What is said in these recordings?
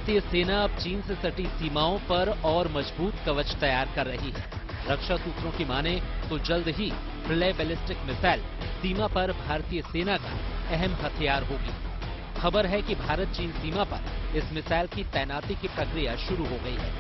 भारतीय सेना अब चीन से सटी सीमाओं पर और मजबूत कवच तैयार कर रही है। रक्षा सूत्रों की माने तो जल्द ही प्रलय बैलिस्टिक मिसाइल सीमा पर भारतीय सेना का अहम हथियार होगी। खबर है कि भारत चीन सीमा पर इस मिसाइल की तैनाती की प्रक्रिया शुरू हो गई है।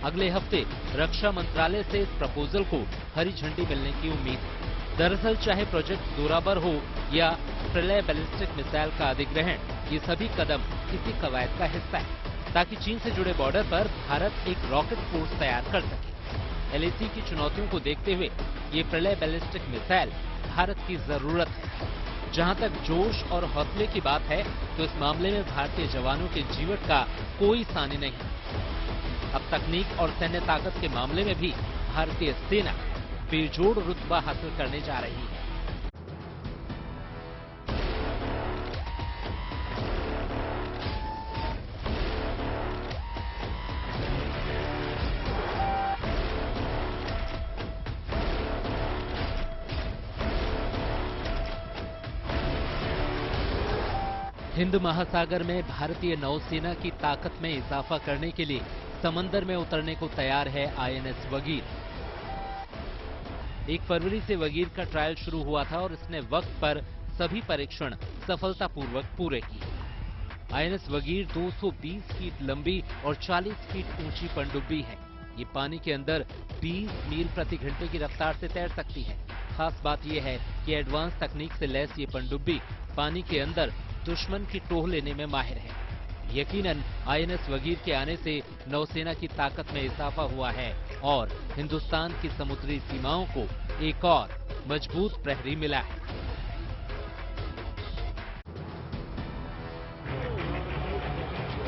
अगले हफ्ते रक्षा मंत्रालय से इस प्रपोजल को हरी झंडी मिलने की उम्मीद है। दरअसल चाहे प्रोजेक्ट जोरावर हो या प्रलय बैलिस्टिक मिसाइल का अधिग्रहण, ये सभी कदम इसी कवायद का हिस्सा है ताकि चीन से जुड़े बॉर्डर पर भारत एक रॉकेट फोर्स तैयार कर सके। एलएसी की चुनौतियों को देखते हुए ये प्रलय बैलिस्टिक मिसाइल भारत की जरूरत है। जहां तक जोश और हौसले की बात है तो इस मामले में भारतीय जवानों के जीवन का कोई सानी नहीं। अब तकनीक और सैन्य ताकत के मामले में भी भारतीय सेना बेजोड़ रुतबा हासिल करने जा रही है। हिंद महासागर में भारतीय नौसेना की ताकत में इजाफा करने के लिए समंदर में उतरने को तैयार है आईएनएस वगीर। 1 फरवरी से वगीर का ट्रायल शुरू हुआ था और इसने वक्त पर सभी परीक्षण सफलतापूर्वक पूरे किए। आईएनएस वगीर 220 फीट लंबी और 40 फीट ऊंची पनडुब्बी है। ये पानी के अंदर 20 मील प्रति घंटे की रफ्तार से तैर सकती है। खास बात यह है कि एडवांस तकनीक से लैस ये पनडुब्बी पानी के अंदर दुश्मन की टोह लेने में माहिर है। यकीनन आईएनएस वगीर के आने से नौसेना की ताकत में इजाफा हुआ है और हिंदुस्तान की समुद्री सीमाओं को एक और मजबूत प्रहरी मिला है।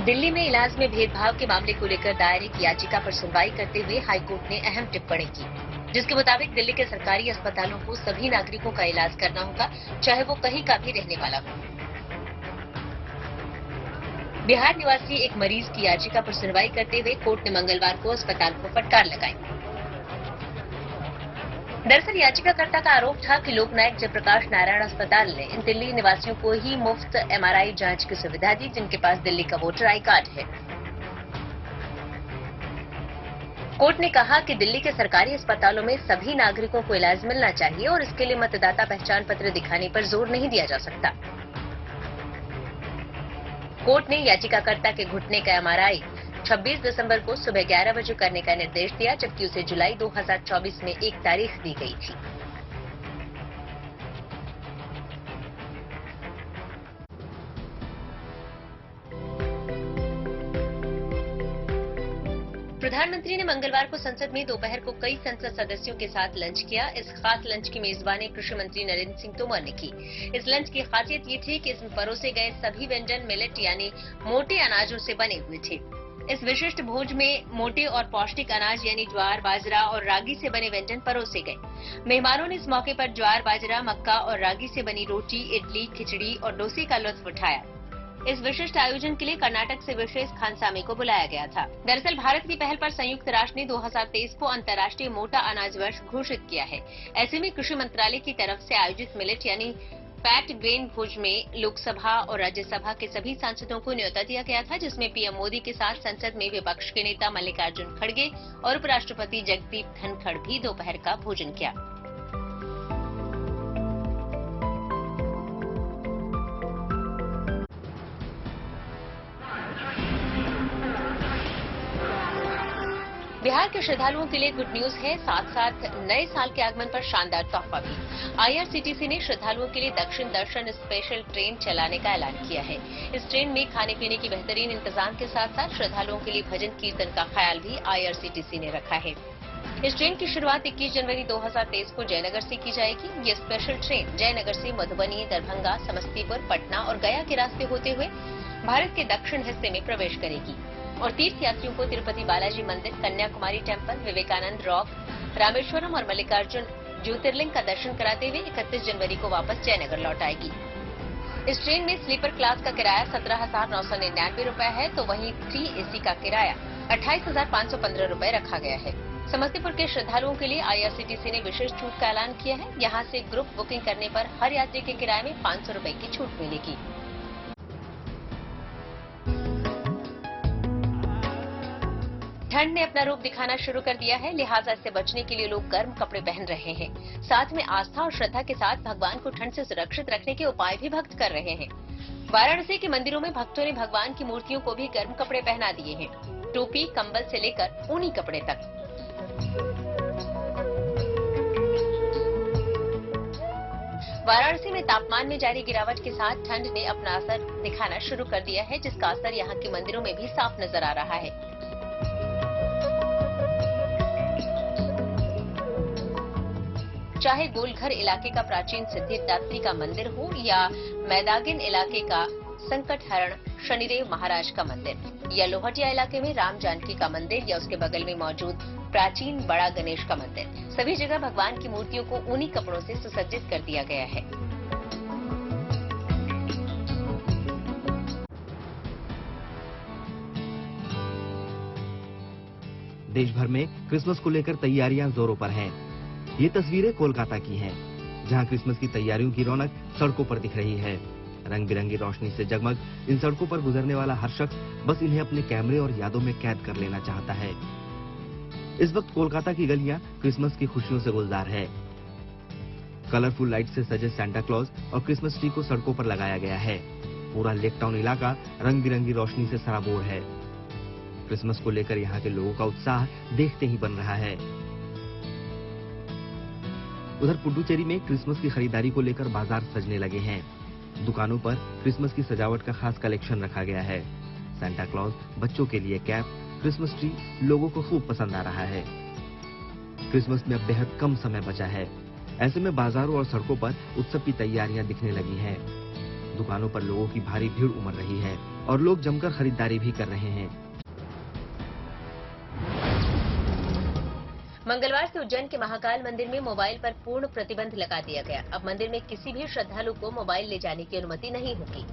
दिल्ली में इलाज में भेदभाव के मामले को लेकर दायर एक याचिका पर सुनवाई करते हुए हाईकोर्ट ने अहम टिप्पणी की, जिसके मुताबिक दिल्ली के सरकारी अस्पतालों को सभी नागरिकों का इलाज करना होगा, चाहे वो कहीं का भी रहने वाला हो। बिहार निवासी एक मरीज की याचिका पर सुनवाई करते हुए कोर्ट ने मंगलवार को अस्पताल को फटकार लगाई। दरअसल याचिकाकर्ता का आरोप था कि लोकनायक जयप्रकाश नारायण अस्पताल ने इन दिल्ली निवासियों को ही मुफ्त एमआरआई जांच की सुविधा दी, जिनके पास दिल्ली का वोटर आई कार्ड है। कोर्ट ने कहा कि दिल्ली के सरकारी अस्पतालों में सभी नागरिकों को इलाज मिलना चाहिए और इसके लिए मतदाता पहचान पत्र दिखाने पर जोर नहीं दिया जा सकता। कोर्ट ने याचिकाकर्ता के घुटने का एमआरआई 26 दिसंबर को सुबह 11 बजे करने का निर्देश दिया, जबकि उसे जुलाई 2024 में एक तारीख दी गई थी। प्रधानमंत्री ने मंगलवार को संसद में दोपहर को कई संसद सदस्यों के साथ लंच किया। इस खास लंच की मेजबानी कृषि मंत्री नरेंद्र सिंह तोमर ने की। इस लंच की खासियत ये थी कि इसमें परोसे गए सभी व्यंजन मिलेट यानी मोटे अनाजों से बने हुए थे। इस विशिष्ट भोज में मोटे और पौष्टिक अनाज यानी ज्वार, बाजरा और रागी से बने व्यंजन परोसे गए। मेहमानों ने इस मौके पर ज्वार, बाजरा, मक्का और रागी से बनी रोटी, इडली, खिचड़ी और डोसे का लुत्फ उठाया। इस विशिष्ट आयोजन के लिए कर्नाटक से विशेष खानसामे को बुलाया गया था। दरअसल भारत की पहल पर संयुक्त राष्ट्र ने 2023 को अंतर्राष्ट्रीय मोटा अनाज वर्ष घोषित किया है। ऐसे में कृषि मंत्रालय की तरफ से आयोजित मिलेट यानी फैट ग्रेन भोज में लोकसभा और राज्यसभा के सभी सांसदों को न्योता दिया गया था, जिसमें पीएम मोदी के साथ संसद में विपक्ष के नेता मल्लिकार्जुन खड़गे और उपराष्ट्रपति जगदीप धनखड़ भी दोपहर का भोजन किया। बिहार के श्रद्धालुओं के लिए गुड न्यूज है, साथ साथ नए साल के आगमन पर शानदार तोहफा भी। आईआरसीटीसी ने श्रद्धालुओं के लिए दक्षिण दर्शन स्पेशल ट्रेन चलाने का ऐलान किया है। इस ट्रेन में खाने पीने की बेहतरीन इंतजाम के साथ साथ श्रद्धालुओं के लिए भजन कीर्तन का ख्याल भी आईआरसीटीसी ने रखा है। इस ट्रेन की शुरुआत 21 जनवरी 2023 को जयनगर से की जाएगी। ये स्पेशल ट्रेन जयनगर से मधुबनी, दरभंगा, समस्तीपुर, पटना और गया के रास्ते होते हुए भारत के दक्षिण हिस्से में प्रवेश करेगी और तीर्थ यात्रियों को तिरुपति बालाजी मंदिर, कन्याकुमारी टेम्पल, विवेकानंद रॉक, रामेश्वरम और मल्लिकार्जुन ज्योतिर्लिंग का दर्शन कराते हुए 31 जनवरी को वापस जयनगर लौट आएगी। इस ट्रेन में स्लीपर क्लास का किराया 17,999 रुपए है, तो वहीं 3AC का किराया 28,515 रुपए रखा गया है। समस्तीपुर के श्रद्धालुओं के लिए आईआरसीटीसी ने विशेष छूट का ऐलान किया है। यहाँ से ग्रुप बुकिंग करने पर हर यात्री के किराए में 500 रुपए की छूट मिलेगी। ठंड ने अपना रूप दिखाना शुरू कर दिया है, लिहाजा इससे बचने के लिए लोग गर्म कपड़े पहन रहे हैं। साथ में आस्था और श्रद्धा के साथ भगवान को ठंड से सुरक्षित रखने के उपाय भी भक्त कर रहे हैं। वाराणसी के मंदिरों में भक्तों ने भगवान की मूर्तियों को भी गर्म कपड़े पहना दिए हैं, टोपी, कंबल से लेकर ऊनी कपड़े तक। वाराणसी में तापमान में जारी गिरावट के साथ ठंड ने अपना असर दिखाना शुरू कर दिया है, जिसका असर यहाँ के मंदिरों में भी साफ नजर आ रहा है। चाहे गोलघर इलाके का प्राचीन सिद्धिदात्री का मंदिर हो या मैदागिन इलाके का संकटहरण शनिदेव महाराज का मंदिर, या लोहटिया इलाके में राम जानकी का मंदिर, या उसके बगल में मौजूद प्राचीन बड़ा गणेश का मंदिर, सभी जगह भगवान की मूर्तियों को ऊनी कपड़ों से सुसज्जित कर दिया गया है। देश भर में क्रिसमस को लेकर तैयारियां जोरों पर हैं। ये तस्वीरें कोलकाता की हैं, जहां क्रिसमस की तैयारियों की रौनक सड़कों पर दिख रही है। रंग बिरंगी रोशनी से जगमग इन सड़कों पर गुजरने वाला हर शख्स बस इन्हें अपने कैमरे और यादों में कैद कर लेना चाहता है। इस वक्त कोलकाता की गलियां क्रिसमस की खुशियों से गुलजार है। कलरफुल लाइट से सजे सांता क्लॉज और क्रिसमस ट्री को सड़कों पर लगाया गया है। पूरा लेक टाउन इलाका रंग बिरंगी रोशनी से सराबोर है। क्रिसमस को लेकर यहाँ के लोगों का उत्साह देखते ही बन रहा है। उधर पुडुचेरी में क्रिसमस की खरीदारी को लेकर बाजार सजने लगे हैं। दुकानों पर क्रिसमस की सजावट का खास कलेक्शन रखा गया है। सांता क्लॉज, बच्चों के लिए कैप, क्रिसमस ट्री लोगों को खूब पसंद आ रहा है। क्रिसमस में अब बेहद कम समय बचा है। ऐसे में बाजारों और सड़कों पर उत्सव की तैयारियां दिखने लगी हैं। दुकानों पर लोगों की भारी भीड़ उमड़ रही है और लोग जमकर खरीदारी भी कर रहे हैं। मंगलवार से उज्जैन के महाकाल मंदिर में मोबाइल पर पूर्ण प्रतिबंध लगा दिया गया। अब मंदिर में किसी भी श्रद्धालु को मोबाइल ले जाने की अनुमति नहीं होगी।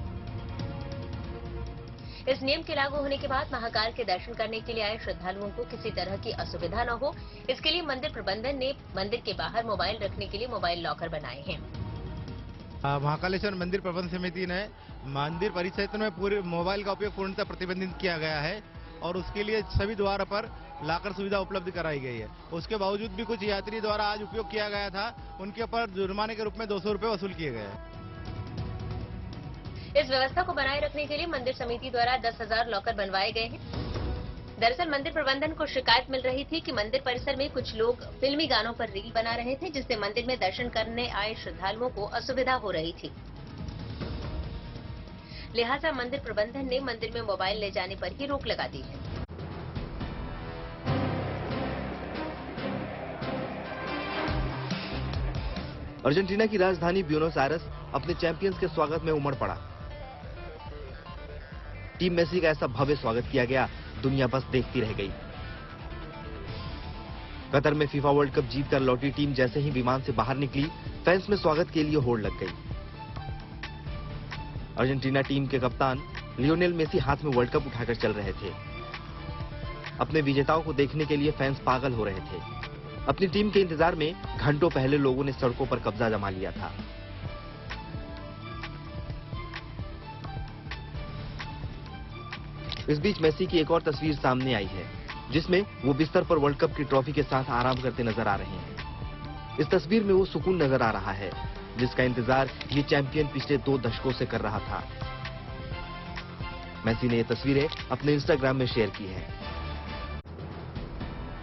इस नियम के लागू होने के बाद महाकाल के दर्शन करने के लिए आए श्रद्धालुओं को किसी तरह की असुविधा न हो, इसके लिए मंदिर प्रबंधन ने मंदिर के बाहर मोबाइल रखने के लिए मोबाइल लॉकर बनाए हैं। महाकालेश्वर मंदिर प्रबंध समिति ने मंदिर परिसर में पूरे मोबाइल का उपयोग पूर्णतः प्रतिबंधित किया गया है और उसके लिए सभी द्वार पर लॉकर सुविधा उपलब्ध कराई गई है। उसके बावजूद भी कुछ यात्री द्वारा आज उपयोग किया गया था, उनके ऊपर जुर्माने के रूप में 200 रुपए वसूल किए गए हैं। इस व्यवस्था को बनाए रखने के लिए मंदिर समिति द्वारा 10,000 लॉकर बनवाए गए हैं। दरअसल मंदिर प्रबंधन को शिकायत मिल रही थी कि मंदिर परिसर में कुछ लोग फिल्मी गानों पर रील बना रहे थे, जिससे मंदिर में दर्शन करने आए श्रद्धालुओं को असुविधा हो रही थी। लिहाजा मंदिर प्रबंधन ने मंदिर में मोबाइल ले जाने पर ही रोक लगा दी है। अर्जेंटीना की राजधानी ब्यूनोस आयर्स अपने चैंपियंस के स्वागत में उमड़ पड़ा। टीम मेसी का ऐसा भव्य स्वागत किया गया, दुनिया बस देखती रह गई। कतर में फीफा वर्ल्ड कप जीतकर लौटी टीम जैसे ही विमान से बाहर निकली, फैंस में स्वागत के लिए होड़ लग गई। अर्जेंटीना टीम के कप्तान लियोनेल मेसी हाथ में वर्ल्ड कप उठाकर चल रहे थे। अपने विजेताओं को देखने के लिए फैंस पागल हो रहे थे। अपनी टीम के इंतजार में घंटों पहले लोगों ने सड़कों पर कब्जा जमा लिया था। इस बीच मेसी की एक और तस्वीर सामने आई है, जिसमें वो बिस्तर पर वर्ल्ड कप की ट्रॉफी के साथ आराम करते नजर आ रहे हैं। इस तस्वीर में वो सुकून नजर आ रहा है, जिसका इंतजार ये चैंपियन पिछले 2 दशकों से कर रहा था। मेसी ने ये तस्वीरें अपने इंस्टाग्राम में शेयर की है।